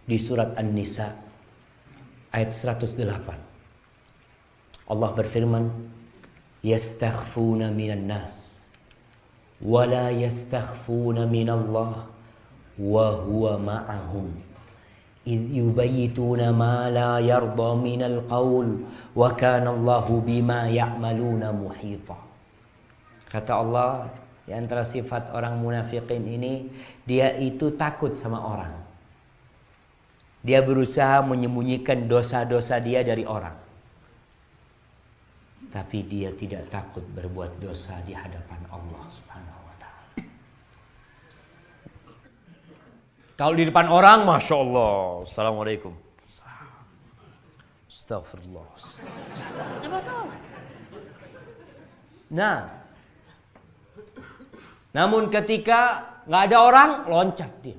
di surat An-Nisa ayat 108. Allah berfirman, yastakhfuna minan nas wa la yastakhfuna minallah wa huwa ma'ahum idh yubayyituna ma la yarda minal qaul wa kana Allahu bima ya'maluna muhita. Kata Allah, di antara sifat orang munafikin ini, dia itu takut sama orang. Dia berusaha menyembunyikan dosa-dosa dia dari orang. Tapi dia tidak takut berbuat dosa di hadapan Allah Subhanahu wa ta'ala. Kalau di depan orang, Masya Allah, Assalamualaikum, Astagfirullah. Nah, namun ketika nggak ada orang, loncat dia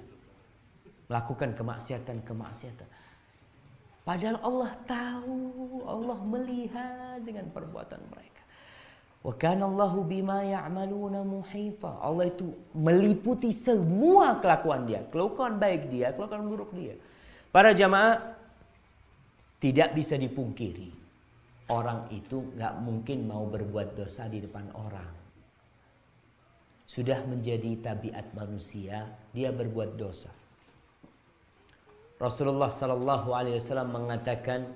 melakukan kemaksiatan. Padahal Allah tahu, Allah melihat dengan perbuatan mereka. Wa kana Allahu bima ya'maluna muhita. Allah itu meliputi semua kelakuan dia, kelakuan baik dia, kelakuan buruk dia. Para jamaah, tidak bisa dipungkiri, orang itu nggak mungkin mau berbuat dosa di depan orang. Sudah menjadi tabiat manusia, dia berbuat dosa. Rasulullah sallallahu alaihi wasallam mengatakan,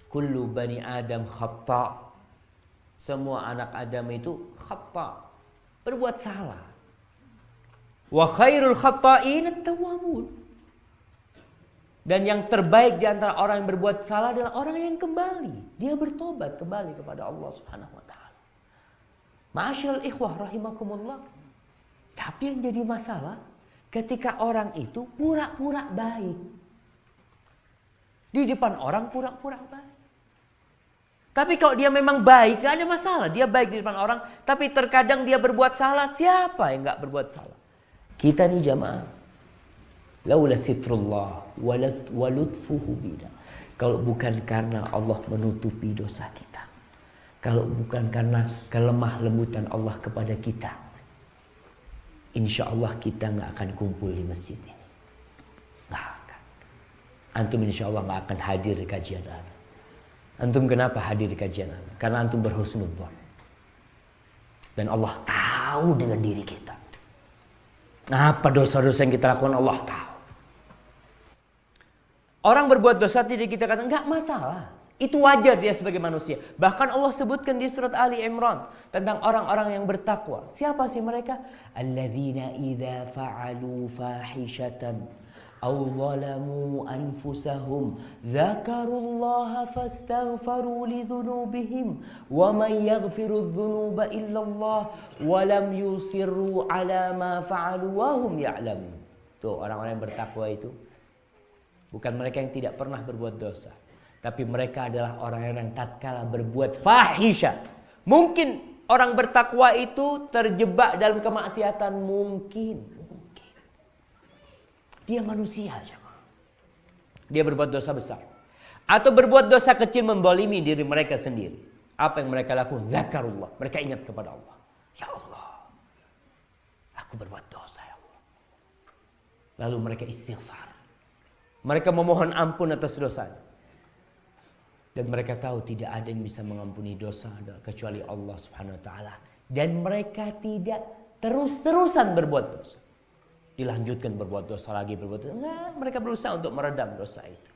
kullu bani Adam khata'. Semua anak Adam itu khata', berbuat salah. Wa khairul khata'in at-tawwabun. Dan yang terbaik di antara orang yang berbuat salah adalah orang yang kembali. Dia bertobat kembali kepada Allah Subhanahu wa taala. Ma'asyiral ikhwah rahimakumullah. Tapi yang jadi masalah ketika orang itu pura-pura baik. Di depan orang pura-pura baik. Tapi kalau dia memang baik, gak ada masalah. Dia baik di depan orang, tapi terkadang dia berbuat salah. Siapa yang gak berbuat salah? Kita nih jamaah, laula sitrullah walutfuhu bina. Kalau bukan karena Allah menutupi dosa kita, kalau bukan karena kelemah lembutan Allah kepada kita, insya Allah kita nggak akan kumpul di masjid ini. Nggak akan. Antum insya Allah nggak akan hadir di kajian ana. Antum kenapa hadir di kajian ana? Karena antum berhusnudzon. Dan Allah tahu dengan diri kita. Apa dosa-dosa yang kita lakukan, Allah tahu. Orang berbuat dosa tidak kita katakan nggak masalah. Itu wajar dia sebagai manusia. Bahkan Allah sebutkan di surat Ali Imran tentang orang-orang yang bertakwa. Siapa sih mereka? Alladzina idza fa'alu fahishatan aw zalamu anfusahum dzakarullaha fastaghfaru lidzunubihim wa man yaghfiru dzunuba illallah wa lam yusirru ala ma fa'alu wa hum ya'lamun. Tuh orang-orang yang bertakwa itu bukan mereka yang tidak pernah berbuat dosa, tapi mereka adalah orang-orang yang tatkala berbuat fahisha. Mungkin orang bertakwa itu terjebak dalam kemaksiatan, mungkin. Dia manusia aja. Dia berbuat dosa besar atau berbuat dosa kecil, membolimi diri mereka sendiri. Apa yang mereka lakukan? Zakarullah. Mereka ingat kepada Allah. Ya Allah, aku berbuat dosa ya Allah. Lalu mereka istighfar. Mereka memohon ampun atas dosanya. Dan mereka tahu tidak ada yang bisa mengampuni dosa kecuali Allah Subhanahu wa taala. Dan mereka tidak terus-terusan berbuat dosa. Dilanjutkan berbuat dosa lagi, berbuat dosa. Enggak, mereka berusaha untuk meredam dosa itu.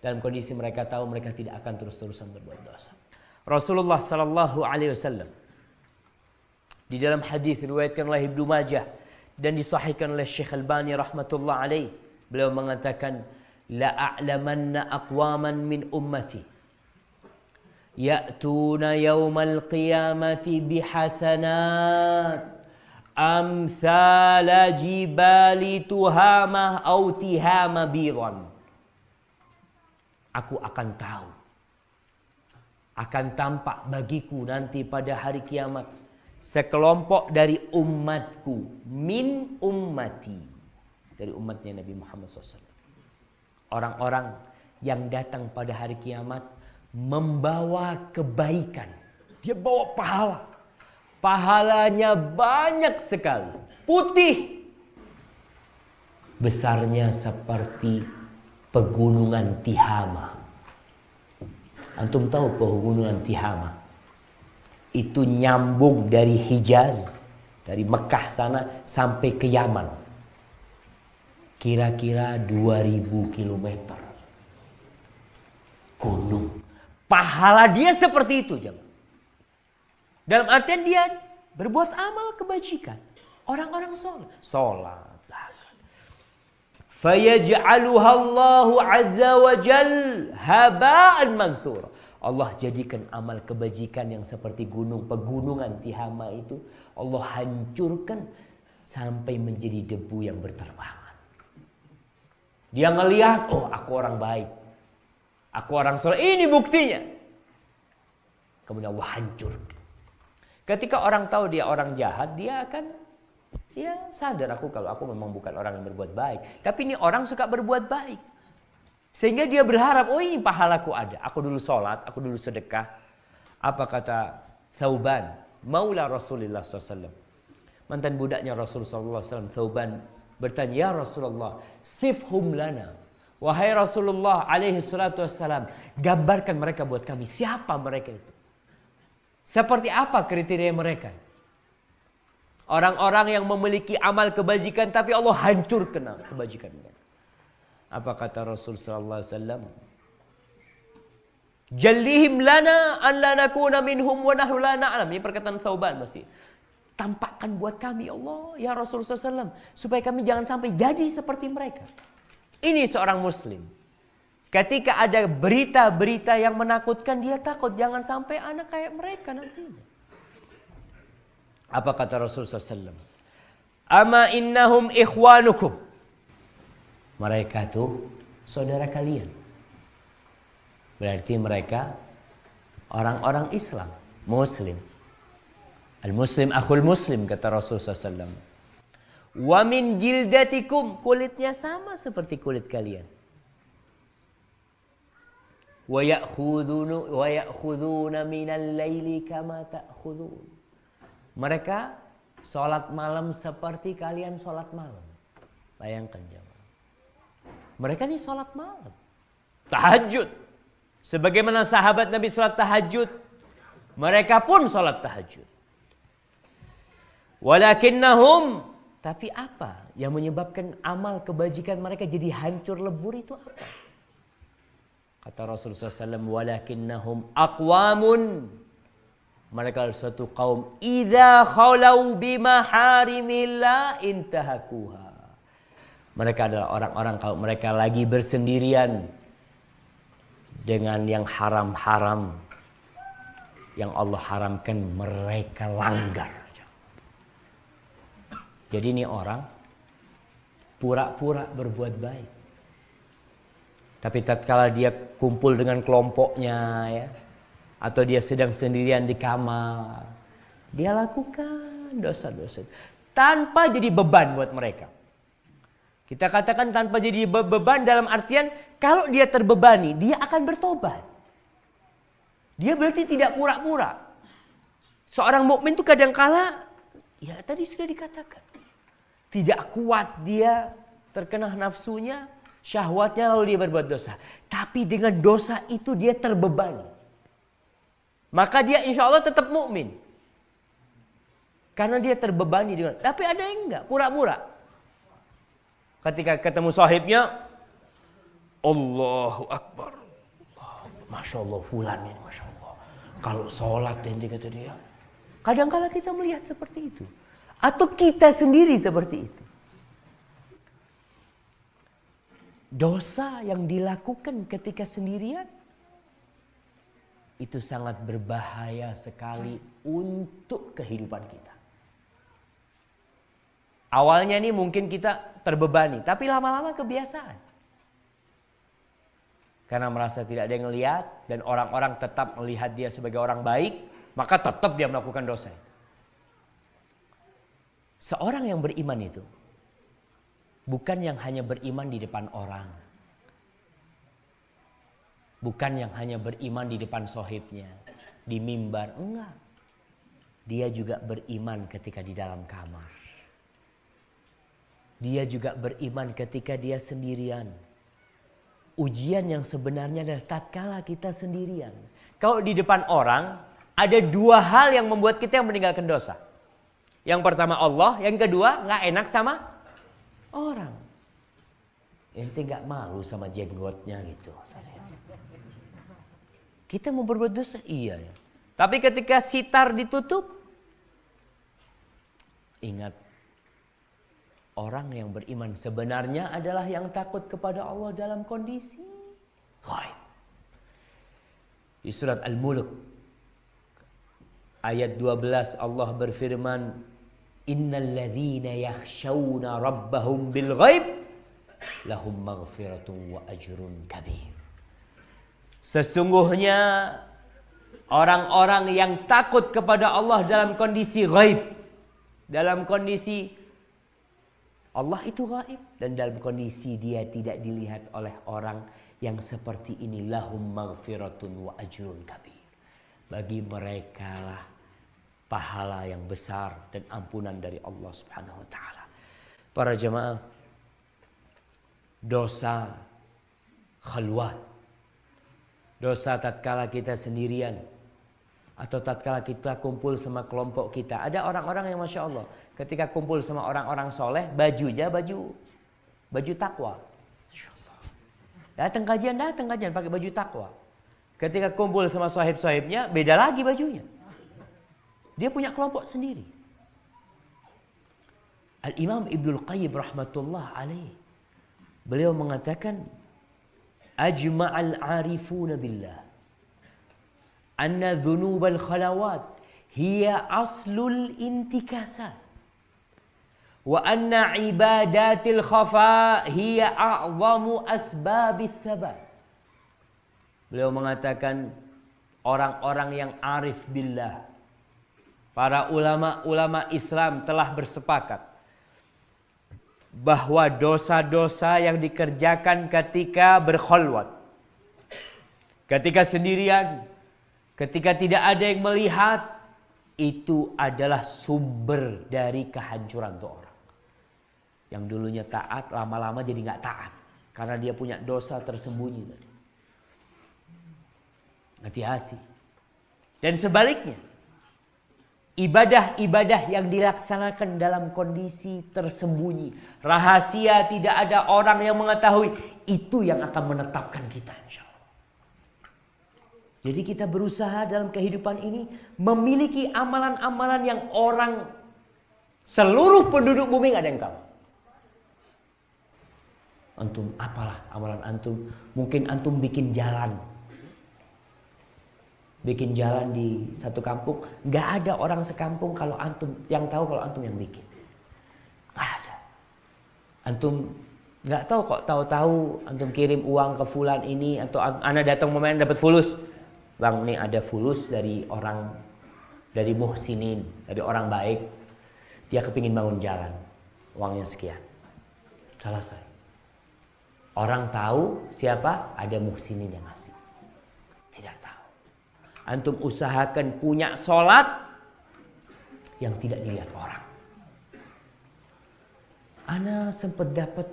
Dalam kondisi mereka tahu mereka tidak akan terus-terusan berbuat dosa. Rasulullah sallallahu alaihi wasallam di dalam hadis riwayatkan oleh Ibnu Majah dan disahihkan oleh Syekh Albani rahmatullah alaih, beliau mengatakan, la a'lamanna aqwaman min ummati ya'tuna yaumal qiyamati bihasanat amthala jibali tuhamah au tihama biran. Aku akan tahu, akan tampak bagiku nanti pada hari kiamat sekelompok dari umatku, min ummati, dari umatnya Nabi Muhammad SAW. Orang-orang yang datang pada hari kiamat membawa kebaikan. Dia bawa pahala. Pahalanya banyak sekali. Putih. Besarnya seperti Pegunungan Tihama. Antum tahu pegunungan Tihama? Itu nyambung dari Hijaz, dari Mekah sana sampai ke Yaman. Kira-kira 2000 kilometer. Gunung. Pahala dia seperti itu, jemaah. Dalam artian dia berbuat amal kebajikan. Orang-orang sholat, zakat. Fayaj'aluha Allahu azza wa jal haba'an manthura. Allah jadikan amal kebajikan yang seperti pegunungan Tihama itu, Allah hancurkan sampai menjadi debu yang berterbangan. Dia ngelihat, oh aku orang baik, aku orang soleh, ini buktinya. Kemudian Allah hancurkan. Ketika orang tahu dia orang jahat, dia akan sadar kalau aku memang bukan orang yang berbuat baik. Tapi ini orang suka berbuat baik. Sehingga dia berharap, oh ini pahalaku ada. Aku dulu sholat, aku dulu sedekah. Apa kata Thauban, Maula Rasulullah SAW. Mantan budaknya Rasulullah SAW. Thauban bertanya, ya Rasulullah, sifhum lana. Wahai Rasulullah alaihi salatu wassalam, gambarkan mereka buat kami. Siapa mereka itu? Seperti apa kriteria mereka? Orang-orang yang memiliki amal kebajikan tapi Allah hancurkan kebajikan mereka. Apa kata Rasul sallallahu alaihi wasallam? Jallihim lana an la nakuna minhum wa nahnu la na'lam. Ini perkataan Thauban masih. Tampakkan buat kami Allah ya Rasul sallallahu alaihi wasallam supaya kami jangan sampai jadi seperti mereka. Ini seorang muslim. Ketika ada berita-berita yang menakutkan, dia takut jangan sampai anak kayak mereka nantinya. Apa kata Rasulullah SAW? Ama innahum ikhwanukum. Mereka itu saudara kalian. Berarti mereka orang-orang Islam, Muslim. Al-Muslim akhul Muslim, kata Rasulullah SAW. Wa min jildatikum, kulitnya sama seperti kulit kalian. Wa ya'khuduna minal laili kama ta'khudun. Mereka sholat malam seperti kalian sholat malam. Bayangkan jemaah. Mereka ini sholat malam. Tahajud. Sebagaimana sahabat Nabi sholat tahajud. Mereka pun sholat tahajud. Walakinnahum. Tapi apa yang menyebabkan amal kebajikan mereka jadi hancur lebur itu apa? Kata Rasulullah SAW. Walakinnahum aqwamun. Mereka adalah suatu kaum. Idza khalau bimaharimillah intahakuha. Mereka adalah orang-orang kalau mereka lagi bersendirian dengan yang haram-haram yang Allah haramkan, mereka langgar. Jadi ini orang pura-pura berbuat baik. Tapi tatkala dia kumpul dengan kelompoknya ya, atau dia sedang sendirian di kamar, dia lakukan dosa-dosa tanpa jadi beban buat mereka. Kita katakan tanpa jadi beban dalam artian kalau dia terbebani, dia akan bertobat. Dia berarti tidak pura-pura. Seorang mukmin itu kadangkala, ya tadi sudah dikatakan, tidak kuat dia, terkena nafsunya, syahwatnya, lalu dia berbuat dosa. Tapi dengan dosa itu dia terbebani. Maka dia insya Allah tetap mukmin. Karena dia terbebani dengan. Tapi ada yang enggak, pura-pura. Ketika ketemu sahibnya, Allahu Akbar. Masya Allah, fulan ini, Masya Allah. Kalau sholat ini kata dia. Kadang-kala kita melihat seperti itu. Atau kita sendiri seperti itu. Dosa yang dilakukan ketika sendirian, itu sangat berbahaya sekali untuk kehidupan kita. Awalnya nih mungkin kita terbebani, tapi lama-lama kebiasaan. Karena merasa tidak ada yang melihat dan orang-orang tetap melihat dia sebagai orang baik, maka tetap dia melakukan dosa. Seorang yang beriman itu bukan yang hanya beriman di depan orang. Bukan yang hanya beriman di depan sohibnya, di mimbar, enggak. Dia juga beriman ketika di dalam kamar. Dia juga beriman ketika dia sendirian. Ujian yang sebenarnya adalah tatkala kita sendirian. Kalau di depan orang, ada dua hal yang membuat kita yang meninggalkan dosa. Yang pertama Allah, yang kedua nggak enak sama orang. Ente nggak malu sama jenggotnya gitu. Kita mau berbuat dosa, iya ya. Tapi ketika sitar ditutup, ingat, orang yang beriman sebenarnya adalah yang takut kepada Allah dalam kondisi ghaib. Di surat Al-Mulk ayat 12 Allah berfirman, innal ladzina yakhshawna rabbahum bil ghaib lahum maghfiratun wa ajrun kabir. Sesungguhnya orang-orang yang takut kepada Allah dalam kondisi ghaib, dalam kondisi Allah itu gaib, dan dalam kondisi dia tidak dilihat oleh orang yang seperti ini, lahum maghfiratun wa ajrun kabir. Bagi mereka lah pahala yang besar dan ampunan dari Allah Subhanahu wa taala. Para jemaah, dosa khalwat, dosa tatkala kita sendirian, atau tatkala kita kumpul sama kelompok kita. Ada orang-orang yang Masya Allah, ketika kumpul sama orang-orang soleh, bajunya baju takwa. Datang kajian pakai baju takwa. Ketika kumpul sama sahib-sahibnya, beda lagi bajunya. Dia punya kelompok sendiri. Al-Imam Ibnul Qayyim rahmatullah alaih, beliau mengatakan, ajma'al arifuna billah anna dhunubal khalawat hiya aslul intikasat wa anna ibadatil khafa hiya a'zamu asbabis sabat. Beliau mengatakan, orang-orang yang arif billah, para ulama-ulama Islam telah bersepakat bahwa dosa-dosa yang dikerjakan ketika berkhalwat, ketika sendirian, ketika tidak ada yang melihat, itu adalah sumber dari kehancuran tuh orang. Yang dulunya taat, lama-lama jadi nggak taat karena dia punya dosa tersembunyi tadi. Hati-hati. Dan sebaliknya, ibadah-ibadah yang dilaksanakan dalam kondisi tersembunyi, rahasia, tidak ada orang yang mengetahui, itu yang akan menetapkan kita, insya Allah. Jadi kita berusaha dalam kehidupan ini memiliki amalan-amalan yang orang, seluruh penduduk bumi nggak ada yang tahu. Antum apalah amalan antum? Mungkin antum bikin jalan. Bikin jalan di satu kampung, nggak ada orang sekampung kalau antum yang tahu kalau antum yang bikin. Nggak ada. Antum nggak tahu kok, tahu-tahu antum kirim uang ke fulan ini, atau ana datang momen dapat fulus. Bang, ini ada fulus dari orang, dari muhsinin, dari orang baik. Dia kepingin bangun jalan, uangnya sekian. Selesai. Orang tahu siapa? Ada muhsinin yang ngasih. Tidak tahu. Antum usahakan punya sholat yang tidak dilihat orang. Ana sempat dapat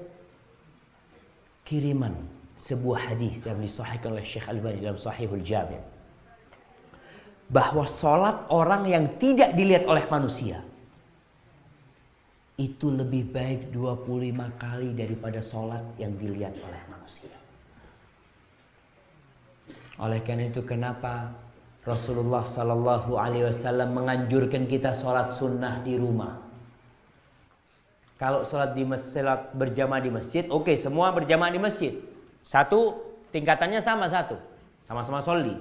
kiriman sebuah hadis yang disahihkan oleh Syekh Albani dalam Sahihul Jami', bahwa sholat orang yang tidak dilihat oleh manusia itu lebih baik 25 kali daripada sholat yang dilihat oleh manusia. Oleh karena itu, kenapa Rasulullah Sallallahu Alaihi Wasallam menganjurkan kita sholat sunnah di rumah? Kalau sholat di masjid, berjamaah di masjid, oke, semua berjamaah di masjid. Satu, tingkatannya sama-sama sholli.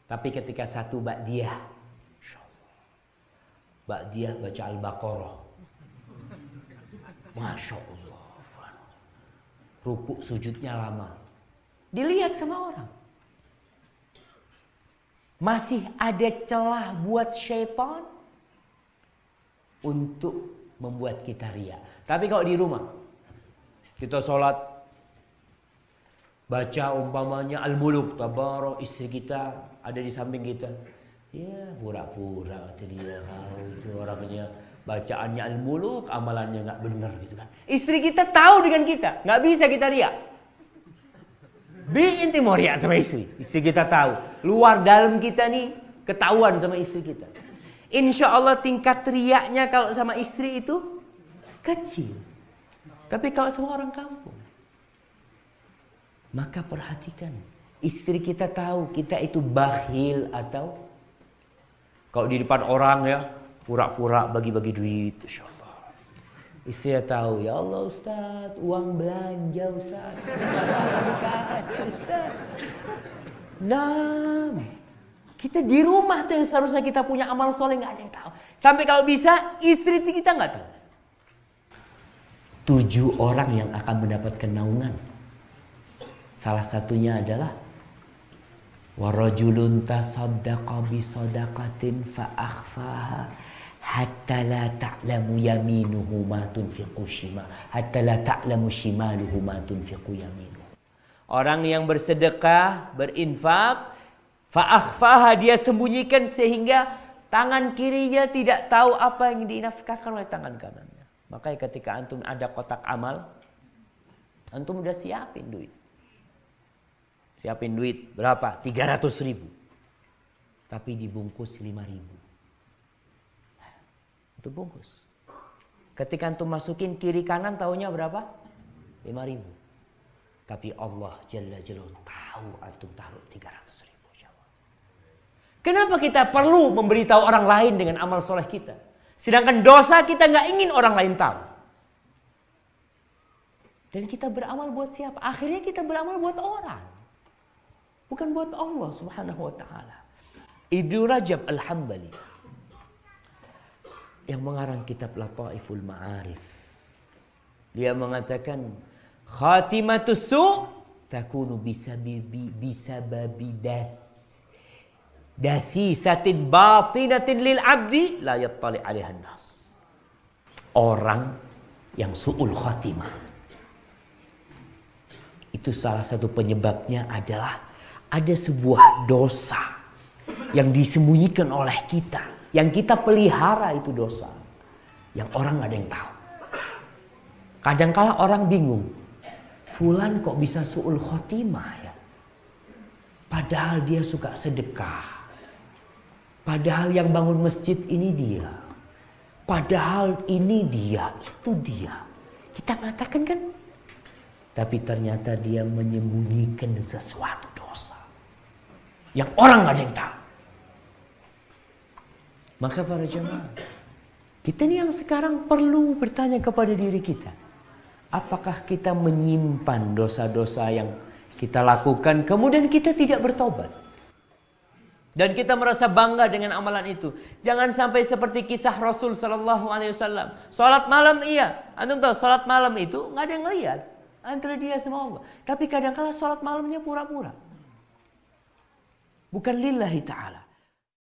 Tapi ketika satu ba'diyah, ba'diyah baca Al-Baqarah, Masya Allah, rukuk sujudnya lama, dilihat sama orang. Masih ada celah buat syaitan untuk membuat kita riya. Tapi kalau di rumah, kita sholat, baca umpamanya Al-Mulk, tabarak, istri kita ada di samping kita, ya pura-pura dia kalau itu orangnya bacaannya Al-Mulk, amalannya nggak benar gitu kan. Istri kita tahu dengan kita, nggak bisa kita riya. Inti mau riak sama istri. Istri kita tahu. Luar dalam kita nih ketahuan sama istri kita. Insya Allah tingkat riaknya kalau sama istri itu kecil. Tapi kalau sama orang kampung, maka perhatikan. Istri kita tahu kita itu bakhil atau kalau di depan orang ya pura-pura bagi-bagi duit. Insya Allah. Istri tahu, ya Allah Ustaz, uang belanja Ustaz. Dikasih Ustaz. Nah, kita di rumah tuh yang seharusnya kita punya amal soleh nggak ada yang tahu. Sampai kalau bisa istri kita nggak tahu. 7 orang yang akan mendapatkan naungan. Salah satunya adalah warajulun tasaddaqa bi sadaqatin fa akhfaha hatta la ta'lamu yaminuhu ma tunfiqu hatta la ta'lamu shimaluhu ma tunfiqu yaminuhu. Orang yang bersedekah, berinfak, fa akhfaha, dia sembunyikan sehingga tangan kirinya tidak tahu apa yang dinafkahkan oleh tangan kanannya. Makanya ketika antum ada kotak amal, antum udah siapin duit. Siapin duit berapa? 300.000. Tapi dibungkus 5.000. Itu bungkus. Ketika antum masukin kiri kanan taunya berapa? 5.000. Tapi Allah Jalla Jalaluhu tahu antum taruh 300.000. Kenapa kita perlu memberitahu orang lain dengan amal soleh kita? Sedangkan dosa kita nggak ingin orang lain tahu. Dan kita beramal buat siapa? Akhirnya kita beramal buat orang. Bukan buat Allah Subhanahu wa ta'ala. Ibnu Rajab Al-Hambali yang mengarang kitab Lataiful Ma'arif, dia mengatakan khatimatus su' takunu bisababi dasisatin batinatin lil abdi la yattali 'alaiha nas. Orang yang su'ul khatimah itu salah satu penyebabnya adalah ada sebuah dosa yang disembunyikan oleh kita, yang kita pelihara itu dosa, yang orang nggak ada yang tahu. Kadangkala orang bingung, fulan kok bisa su'ul khatimah ya? Padahal dia suka sedekah. Padahal yang bangun masjid ini dia. Padahal ini dia, itu dia. Kita mengatakan kan? Tapi ternyata dia menyembunyikan sesuatu dosa. Yang orang gak ada yang tahu. Maka para jemaah, kita ini yang sekarang perlu bertanya kepada diri kita. Apakah kita menyimpan dosa-dosa yang kita lakukan, kemudian kita tidak bertobat? Dan kita merasa bangga dengan amalan itu. Jangan sampai seperti kisah Rasul Sallallahu Alaihi Wasallam. Salat malam iya. Antum tahu salat malam itu nggak ada yang lihat antara dia sama Allah. Tapi kadang-kadang salat malamnya pura-pura. Bukan lillahi ta'ala.